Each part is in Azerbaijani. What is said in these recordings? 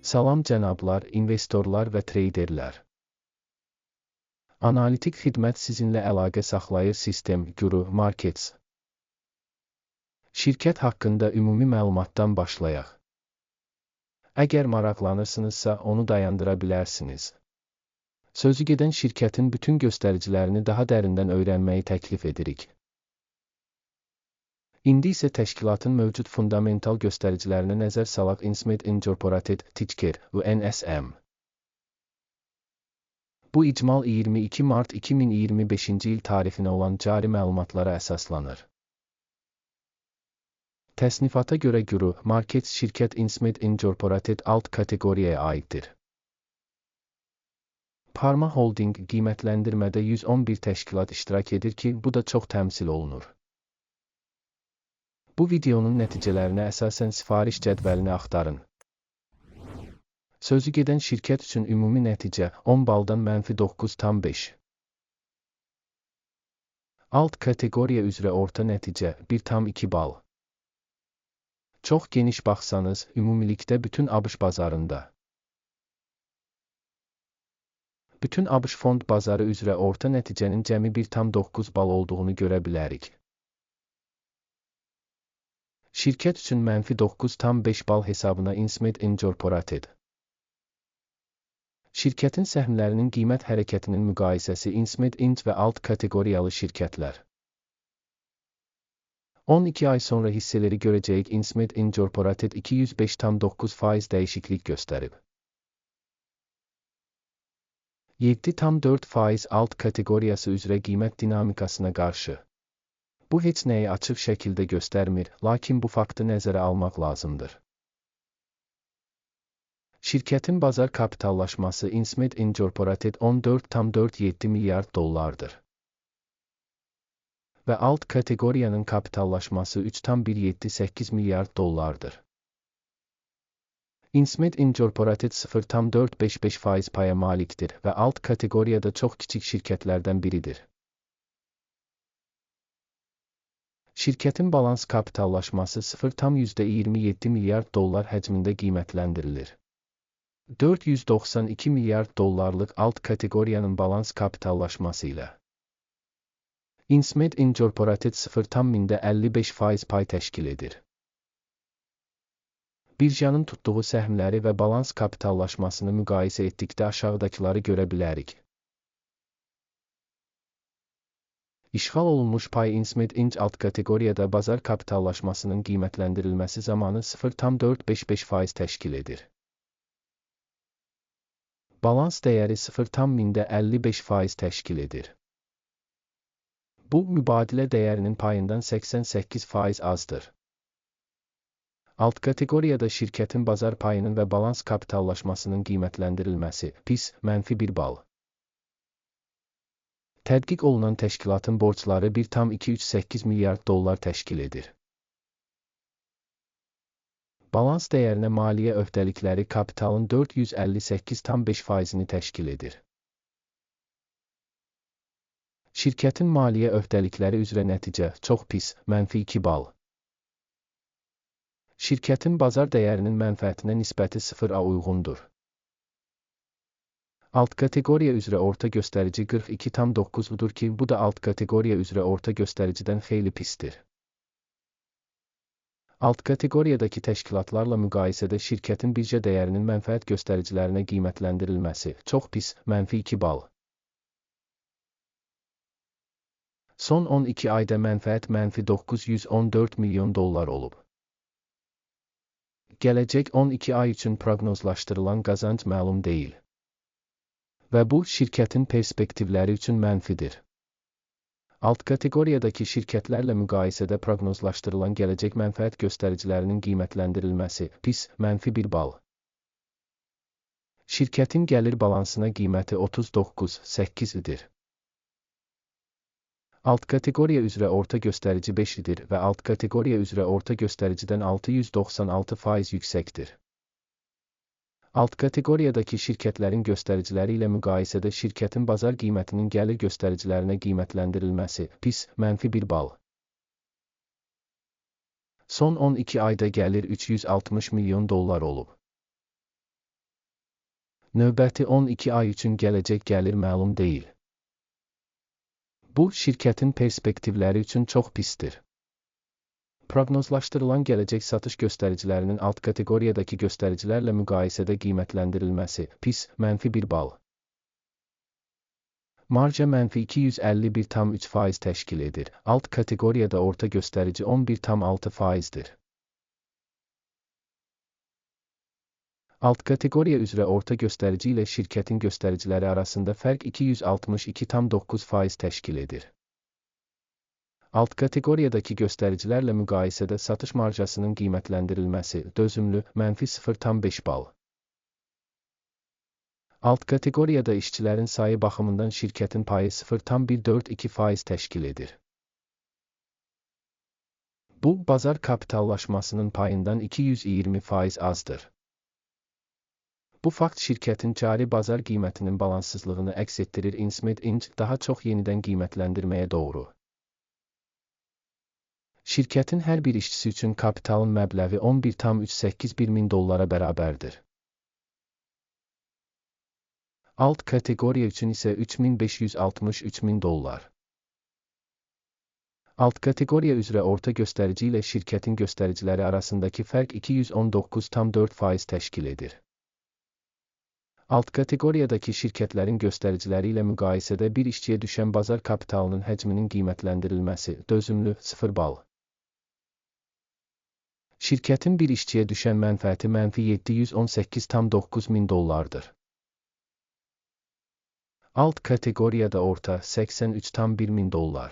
Salam cənablar, investorlar və treyderlər. Analitik xidmət sizinlə əlaqə saxlayır Sistem Guru Markets. Şirkət haqqında ümumi məlumatdan başlayaq. Əgər maraqlanırsınızsa, onu dayandıra bilərsiniz. Sözügedən şirkətin bütün göstəricilərini daha dərindən öyrənməyi təklif edirik. İndi isə təşkilatın mövcud fundamental göstəricilərinə nəzər salaq. Insmed Incorporated, ticker, UNSM. Bu icmal 22 mart 2025-ci il tarifinə olan cari məlumatlara əsaslanır. Təsnifata görə Guru Markets şirkət Insmed Incorporated alt kateqoriyaya aiddir. Parma Holding qiymətləndirmədə 111 təşkilat iştirak edir ki, bu da çox təmsil olunur. Bu videonun nəticələrinə əsasən sifariş cədvəlini axtarın. Sözügedən şirkət üçün ümumi nəticə 10 baldan -9,5. Alt kateqoriya üzrə orta nəticə 1,2 bal. Çox geniş baxsanız, ümumilikdə bütün ABŞ bazarında. Bütün ABŞ fond bazarı üzrə orta nəticənin cəmi 1,9 bal olduğunu görə bilərik. Şirkət üçün -9,5 bal hesabına Insmed Incorporated. Şirkətin səhmlərinin qiymət hərəkətinin müqayisəsi Insmed Inc və alt kateqoriyalı şirkətlər. 12 ay sonra hissələri görəcəyik. Insmed Incorporated 205,9% dəyişiklik göstərib. 7,4% alt kateqoriyası üzrə qiymət dinamikasına qarşı. Bu heç nəyi açıq şəkildə göstərmir, lakin bu faktı nəzərə almaq lazımdır. Şirkətin bazar kapitallaşması Insmed Incorporated 14,47 milyard dollardır. Və alt kateqoriyanın kapitallaşması 3,178 milyard dollardır. Insmed Incorporated 0,455% paya malikdir və alt kateqoriyada çox kiçik şirkətlərdən biridir. Şirkətin balans kapitallaşması 0,27 milyard dollar həcmində qiymətləndirilir. 492 milyard dollarlıq alt kateqoriyanın balans kapitallaşması ilə Insmed Incorporated 0,55% pay təşkil edir. Birjanın tutduğu səhmləri və balans kapitallaşmasını müqayisə etdikdə aşağıdakıları görə bilərik. İşğal olunmuş pay Insmed Inc alt kateqoriyada bazar kapitallaşmasının qiymətləndirilməsi zamanı 0,455% təşkil edir. Balans dəyəri 0,55% təşkil edir. Bu, mübadilə dəyərinin payından 88% azdır. Alt kateqoriyada şirkətin bazar payının və balans kapitallaşmasının qiymətləndirilməsi, pis, -1 bal. Tədqiq olunan təşkilatın borcları 1,238 milyard dollar təşkil edir. Balans dəyərinə maliyyə öhdəlikləri kapitalın 458,5%-ni təşkil edir. Şirkətin maliyyə öhdəlikləri üzrə nəticə çox pis, -2 bal. Şirkətin bazar dəyərinin mənfəətinə nisbəti 0-a uyğundur. Alt kateqoriya üzrə orta göstərici 42,9-dur ki, bu da alt kateqoriya üzrə orta göstəricidən xeyli pisdir. Alt kateqoriyadakı təşkilatlarla müqayisədə şirkətin birja dəyərinin mənfəət göstəricilərinə qiymətləndirilməsi çox pis, -2 bal. Son 12 ayda mənfəət -914 milyon dollar olub. Gələcək 12 ay üçün proqnozlaşdırılan qazanc məlum deyil. Və bu, şirkətin perspektivləri üçün mənfidir. Alt kateqoriyadakı şirkətlərlə müqayisədə proqnozlaşdırılan gələcək mənfəət göstəricilərinin qiymətləndirilməsi, pis, -1 bal. Şirkətin gəlir balansına qiyməti 39,8 idir. Alt kateqoriya üzrə orta göstərici 5 idir və alt kateqoriya üzrə orta göstəricidən 696% yüksəkdir. Alt kateqoriyadakı şirkətlərin göstəriciləri ilə müqayisədə şirkətin bazar qiymətinin gəlir göstəricilərinə qiymətləndirilməsi, pis, -1 bal. Son 12 ayda gəlir 360 milyon dollar olub. Növbəti 12 ay üçün gələcək gəlir məlum deyil. Bu, şirkətin perspektivləri üçün çox pisdir. Proqnozlaşdırılan gələcək satış göstəricilərinin alt kateqoriyadakı göstəricilərlə müqayisədə qiymətləndirilməsi, pis, -1 bal. Marja -251,3% təşkil edir. Alt kateqoriyada orta göstərici 11,6%dir. Alt kateqoriya üzrə orta göstərici ilə şirkətin göstəriciləri arasında fərq 262,9% təşkil edir. Alt kateqoriyadakı göstəricilərlə müqayisədə satış marjasının qiymətləndirilməsi, dözümlü, -0,5 bal. Alt kateqoriyada işçilərin sayı baxımından şirkətin payı 0,142% təşkil edir. Bu, bazar kapitallaşmasının payından 220% azdır. Bu fakt şirkətin cari bazar qiymətinin balanssızlığını əks etdirir. Insmed Inc. daha çox yenidən qiymətləndirməyə doğru. Şirkətin hər bir işçisi üçün kapitalın məbləği $11,381 dollara bərabərdir. Alt kateqoriya üçün isə $3,563 dollar. Alt kateqoriya üzrə orta göstərici ilə şirkətin göstəriciləri arasındakı fərq 219,4% təşkil edir. Alt kateqoriyadakı şirkətlərin göstəriciləri ilə müqayisədə bir işçiyə düşən bazar kapitalının həcminin qiymətləndirilməsi, dözümlü, 0 bal. Şirkətin bir işçiyə düşən mənfəəti -718,9 min dollardır. Alt kateqoriyada orta 83,1 min dollar.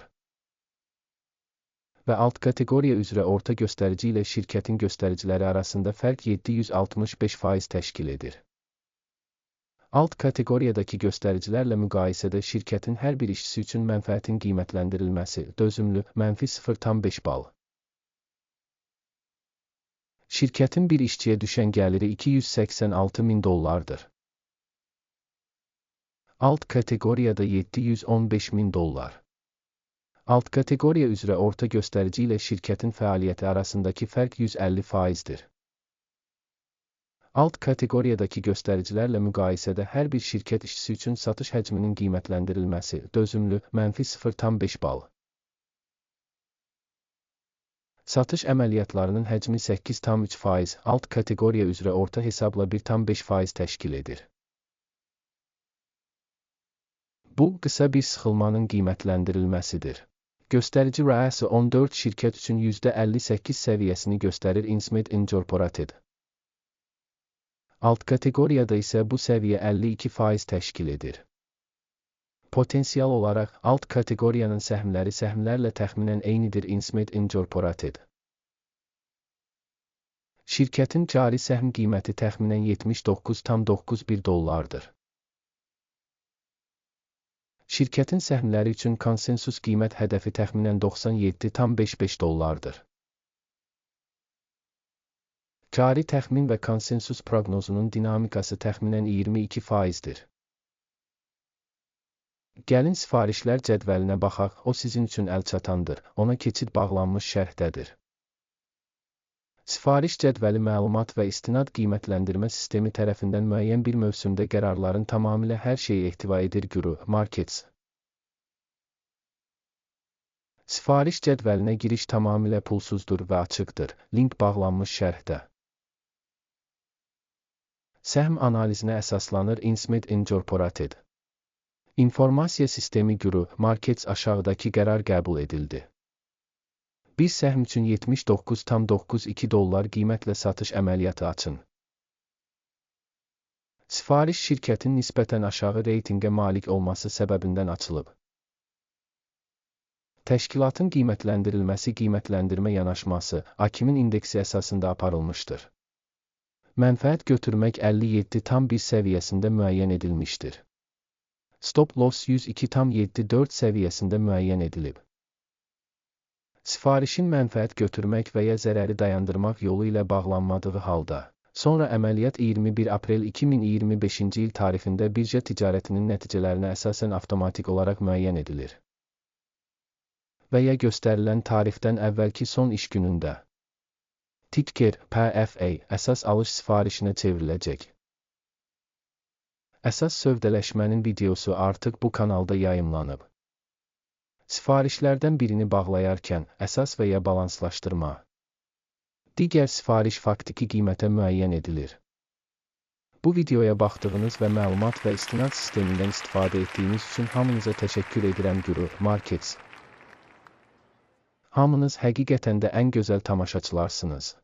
Və alt kateqoriya üzrə orta göstərici ilə şirkətin göstəriciləri arasında fərq 765% təşkil edir. Alt kateqoriyadakı göstəricilərlə müqayisədə şirkətin hər bir işçisi üçün mənfəətin qiymətləndirilməsi, dözümlü, -0,5 bal. Şirkətin bir işçiyə düşən gəliri 286 min dollardır. Alt kateqoriyada 715 min dollar. Alt kateqoriya üzrə orta göstərici ilə şirkətin fəaliyyəti arasındakı fərq 150%dir. Alt kateqoriyadakı göstəricilərlə müqayisədə hər bir şirkət işçisi üçün satış həcminin qiymətləndirilməsi, dözümlü, -0,5 bal. Satış əməliyyatlarının həcmi 8,3%, alt kateqoriya üzrə orta hesabla 1,5% təşkil edir. Bu, qısa bir sıxılmanın qiymətləndirilməsidir. Göstərici rəası 14 şirkət üçün %58 səviyyəsini göstərir. Insmed Incorporated. Alt kateqoriyada isə bu səviyyə 52% təşkil edir. Potensial olaraq, alt kateqoriyanın səhmlərlə təxminən eynidir. Insmed Incorporated. Şirkətin cari səhm qiyməti təxminən $79,91 dollardır. Şirkətin səhmləri üçün konsensus qiymət hədəfi təxminən $97,55 dollardır. Cari təxmin və konsensus proqnozunun dinamikası təxminən 22%dir. Gəlin sifarişlər cədvəlinə baxaq, o sizin üçün əlçatandır, ona keçid bağlanmış şərhdədir. Sifariş cədvəli məlumat və istinad qiymətləndirmə sistemi tərəfindən müəyyən bir mövsümdə qərarların tamamilə hər şeyi ehtiva edir. Guru, Markets. Sifariş cədvəlinə giriş tamamilə pulsuzdur və açıqdır. Link bağlanmış şərhdə. Səhm analizinə əsaslanır. Insmed Incorporated. İnformasiya sistemi Guru, Markets aşağıdakı qərar qəbul edildi. Bir səhm üçün $79,92 qiymətlə satış əməliyyatı açın. Sifariş şirkətin nisbətən aşağı reytinqə malik olması səbəbindən açılıb. Təşkilatın qiymətləndirilməsi qiymətləndirmə yanaşması, AKİMin indeksi əsasında aparılmışdır. Mənfəət götürmək 57,1 səviyyəsində müəyyən edilmişdir. Stop loss 102,74 səviyyəsində müəyyən edilib. Sifarişin mənfəət götürmək və ya zərəri dayandırmaq yolu ilə bağlanmadığı halda, sonra əməliyyat 21 aprel 2025-ci il tarixində birja ticarətinin nəticələrinə əsasən avtomatik olaraq müəyyən edilir. Və ya göstərilən tarixdən əvvəlki son iş günündə. Ticker, PFA, əsas alış sifarişinə çevriləcək. Əsas sövdələşmənin videosu artıq bu kanalda yayımlanıb. Sifarişlərdən birini bağlayarkən əsas və ya balanslaşdırma. Digər sifariş faktiki qiymətə müəyyən edilir. Bu videoya baxdığınız və məlumat və istinad sistemindən istifadə etdiyiniz üçün hamınıza təşəkkür edirəm Guru Markets. Hamınız həqiqətən də ən gözəl tamaşaçılarsınız.